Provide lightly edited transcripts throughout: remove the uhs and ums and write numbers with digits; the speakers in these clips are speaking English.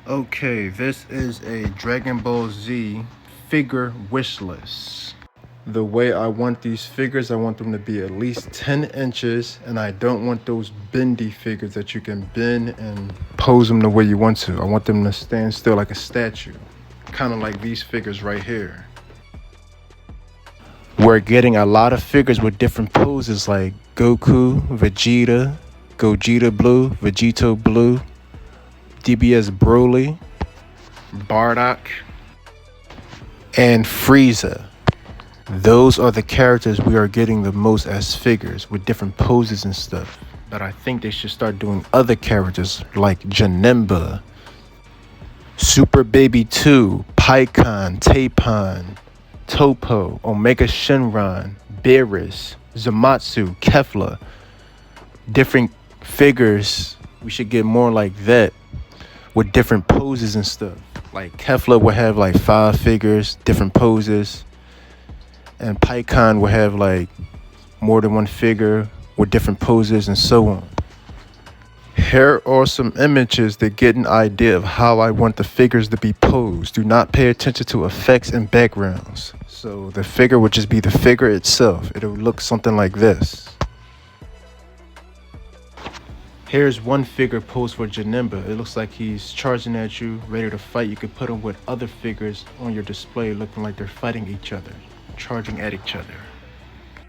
Okay, this is a Dragon Ball Z figure wish list. The way I want these figures, I want them to be at least 10 inches, and I don't want those bendy figures that you can bend and pose them the way you want to. I want them to stand still like a statue, kind of like these figures right here. We're getting a lot of figures with different poses like Goku, Vegeta, Gogeta Blue, Vegito Blue, DBS Broly, Bardock, and Frieza. Those are the characters we are getting the most as figures with different poses and stuff. But I think they should start doing other characters like Janemba, Super Baby 2, Pycon, Tapon, Toppo, Omega Shenron, Beerus, Zumatsu, Kefla. Different figures. We should get more like that with different poses and stuff. Like Kefla will have like 5 figures, different poses. And Pycon will have like more than one figure with different poses and so on. Here are some images that get an idea of how I want the figures to be posed. Do not pay attention to effects and backgrounds. So the figure would just be the figure itself. It'll look something like this. Here's one figure posed for Janemba. It looks like he's charging at you, ready to fight. You could put him with other figures on your display looking like they're fighting each other, charging at each other.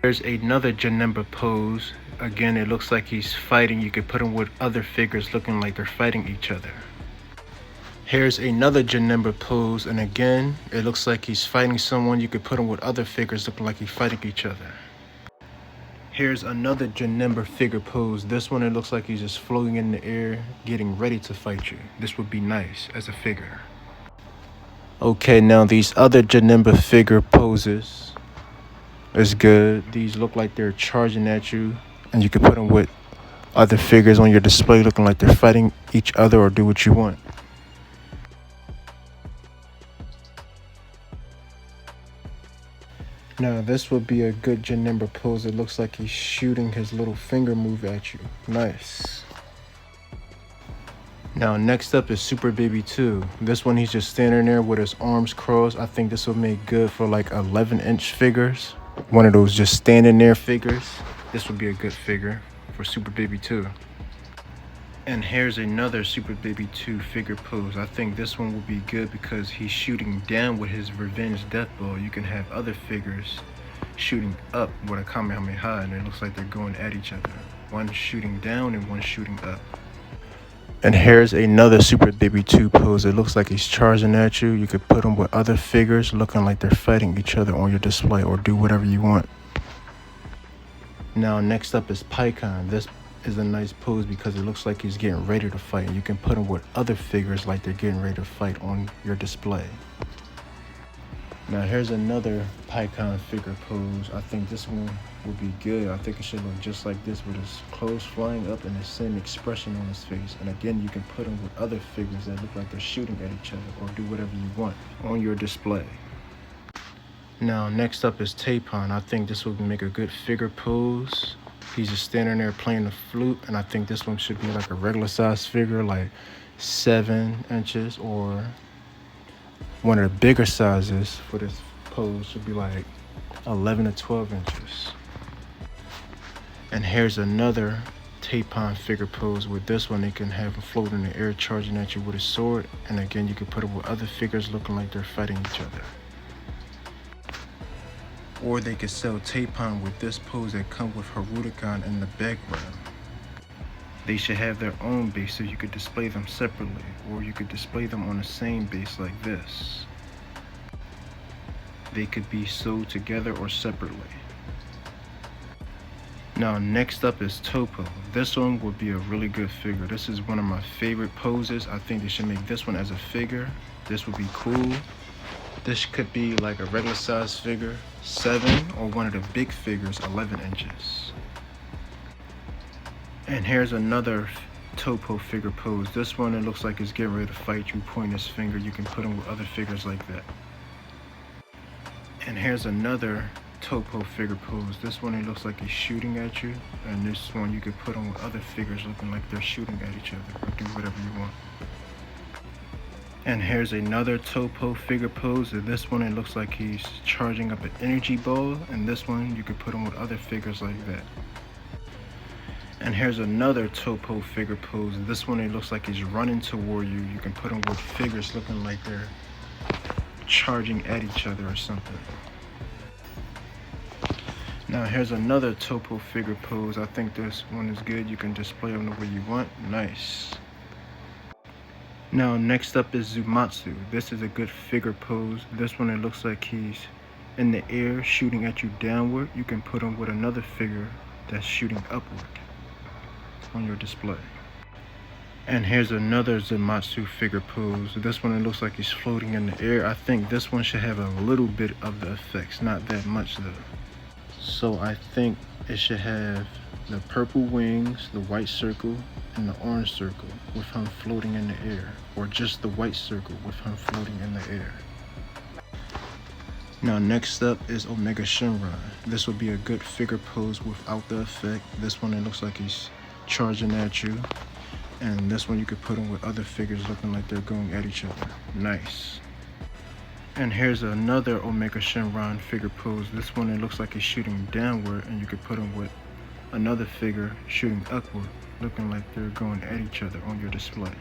There's another Janemba pose. Again, it looks like he's fighting. You could put him with other figures looking like they're fighting each other. Here's another Janemba pose, and again, it looks like he's fighting someone. You could put him with other figures looking like he's fighting each other. Here's another Janemba figure pose. This one, it looks like he's just floating in the air, getting ready to fight you. This would be nice as a figure. Okay, now these other Janemba figure poses is good. These look like they're charging at you, and you can put them with other figures on your display looking like they're fighting each other or do what you want. Now this would be a good Janemba pose. It looks like he's shooting his little finger move at you. Nice. Now next up is Super Baby 2. This one he's just standing there with his arms crossed. I think this would make good for like 11-inch figures. One of those just standing there figures. This would be a good figure for Super Baby 2. And here's another Super Baby 2 figure pose. I think this one will be good because he's shooting down with his revenge death ball. You can have other figures shooting up with a Kamehameha, and it looks like they're going at each other. One shooting down and one shooting up. And here's another Super Baby 2 pose. It looks like he's charging at you. You could put him with other figures looking like they're fighting each other on your display or do whatever you want. Now next up is Pycon. This is a nice pose because it looks like he's getting ready to fight. You can put him with other figures like they're getting ready to fight on your display. Now here's another Pycon figure pose. I think this one would be good. I think it should look just like this with his clothes flying up and the same expression on his face. And again, you can put him with other figures that look like they're shooting at each other or do whatever you want on your display. Now next up is Tapon. I think this would make a good figure pose. He's just standing there playing the flute, and I think this one should be like a regular size figure, like 7 inches, or one of the bigger sizes for this pose should be like 11 to 12 inches. And here's another Tapon figure pose. With this one, they can have him float in the air charging at you with a sword, and again, you can put it with other figures looking like they're fighting each other. Or they could sell Tapon with this pose that comes with Harudekan in the background. They should have their own base so you could display them separately, or you could display them on the same base like this. They could be sold together or separately. Now next up is Toppo. This one would be a really good figure. This is one of my favorite poses. I think they should make this one as a figure. This would be cool. This could be like a regular size figure, 7, or one of the big figures, 11 inches. And here's another Toppo figure pose. This one, it looks like it's getting ready to fight you, point his finger. You can put him with other figures like that. And here's another Toppo figure pose. This one, it looks like he's shooting at you. And this one, you could put him with other figures looking like they're shooting at each other or do whatever you want. And here's another Toppo figure pose. This one, it looks like he's charging up an energy ball, and this one you could put him with other figures like that. And here's another Toppo figure pose. This one, it looks like he's running toward you. You can put him with figures looking like they're charging at each other or something. Now here's another Toppo figure pose. I think this one is good. You can display them the way you want. Nice. Now next up is Zumatsu. This is a good figure pose. This one, it looks like he's in the air shooting at you downward. You can put him with another figure that's shooting upward on your display. And here's another Zumatsu figure pose. This one, it looks like he's floating in the air. I think this one should have a little bit of the effects, not that much though. So I think it should have the purple wings, the white circle, and the orange circle with him floating in the air, or just the white circle with him floating in the air. Now next up is Omega Shinron. This would be a good figure pose without the effect. This one, it looks like he's charging at you, and this one you could put him with other figures looking like they're going at each other. Nice. And here's another Omega Shinron figure pose. This one, it looks like he's shooting downward, and you could put him with another figure shooting upward, looking like they're going at each other on your display.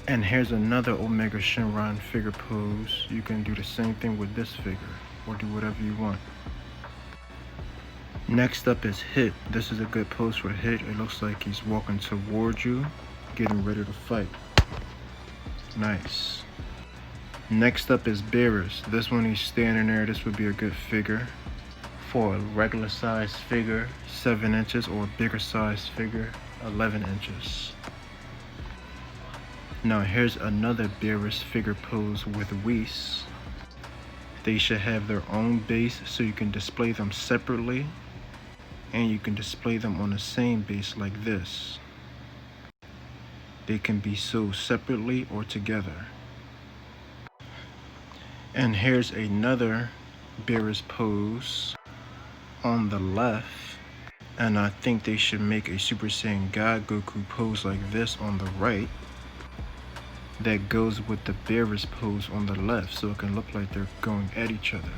And here's another Omega Shinron figure pose. You can do the same thing with this figure, or do whatever you want. Next up is Hit. This is a good pose for Hit. It looks like he's walking towards you, getting ready to fight. Nice. Next up is Beerus. This one, he's standing there. This would be a good figure. For a regular size figure, 7 inches, or a bigger size figure, 11 inches. Now here's another Beerus figure pose with Whis. They should have their own base, so you can display them separately, and you can display them on the same base like this. They can be sold separately or together. And here's another Beerus pose on the left, and I think they should make a Super Saiyan God Goku pose like this on the right that goes with the Beerus pose on the left, so it can look like they're going at each other.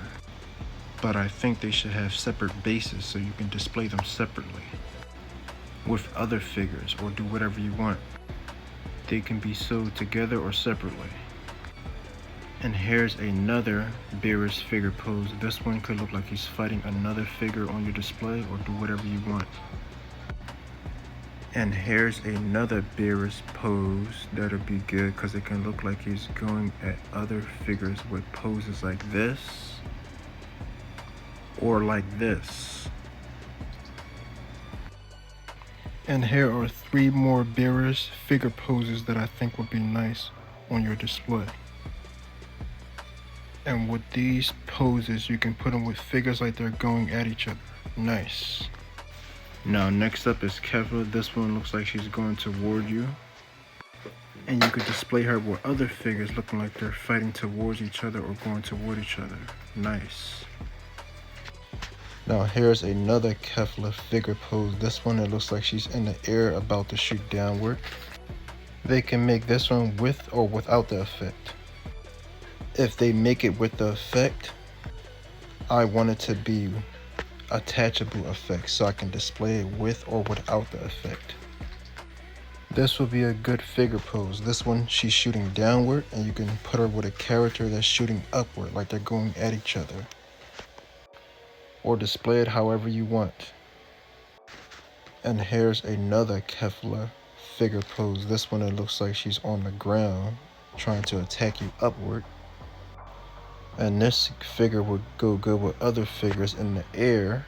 But I think they should have separate bases so you can display them separately with other figures, or do whatever you want. They can be sold together or separately. And here's another Beerus figure pose. This one could look like he's fighting another figure on your display, or do whatever you want. And here's another Beerus pose that'll be good because it can look like he's going at other figures with poses like this or like this. And here are 3 more Beerus figure poses that I think would be nice on your display. And with these poses, you can put them with figures like they're going at each other. Nice. Now next up is Kefla. This one looks like she's going toward you. And you could display her with other figures looking like they're fighting towards each other or going toward each other. Nice. Now here's another Kefla figure pose. This one, it looks like she's in the air about to shoot downward. They can make this one with or without the effect. If they make it with the effect, I want it to be attachable effect so I can display it with or without the effect. This would be a good figure pose. This one, she's shooting downward, and you can put her with a character that's shooting upward like they're going at each other. Or display it however you want. And here's another Kefla figure pose. This one, it looks like she's on the ground trying to attack you upward. And this figure would go good with other figures in the air,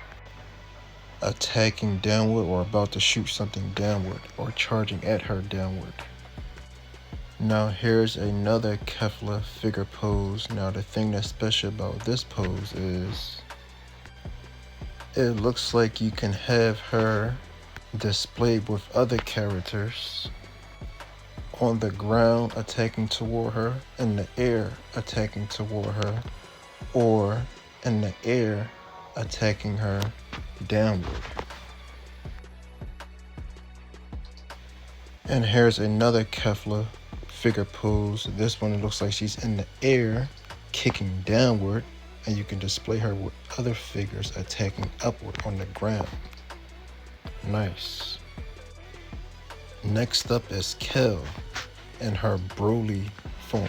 attacking downward or about to shoot something downward or charging at her downward. Now here's another Kefla figure pose. Now the thing that's special about this pose is it looks like you can have her displayed with other characters on the ground attacking toward her, in the air attacking toward her, or in the air attacking her downward. And here's another Kefla figure pose. This one, it looks like she's in the air, kicking downward, and you can display her with other figures attacking upward on the ground. Nice. Next up is Kel in her Broly form.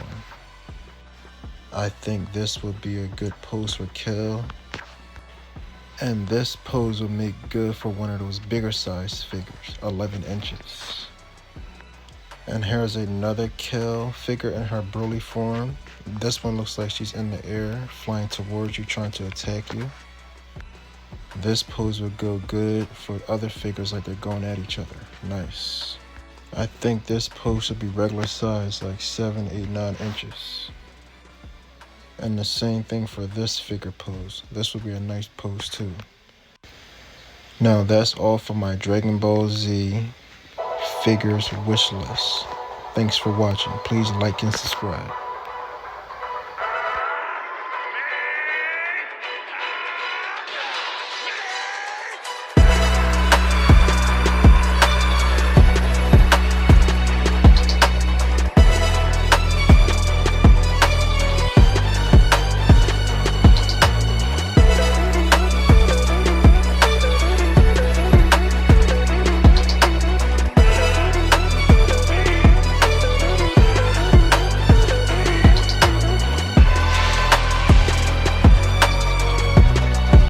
I think this would be a good pose for Kel. And this pose will make good for one of those bigger size figures, 11 inches. And here's another Kel figure in her Broly form. This one looks like she's in the air, flying towards you, trying to attack you. This pose would go good for other figures like they're going at each other. Nice. I think this pose should be regular size, like 7, 8, 9 inches. And the same thing for this figure pose. This would be a nice pose too. Now that's all for my Dragon Ball Z figures wish list. Thanks for watching. Please like and subscribe.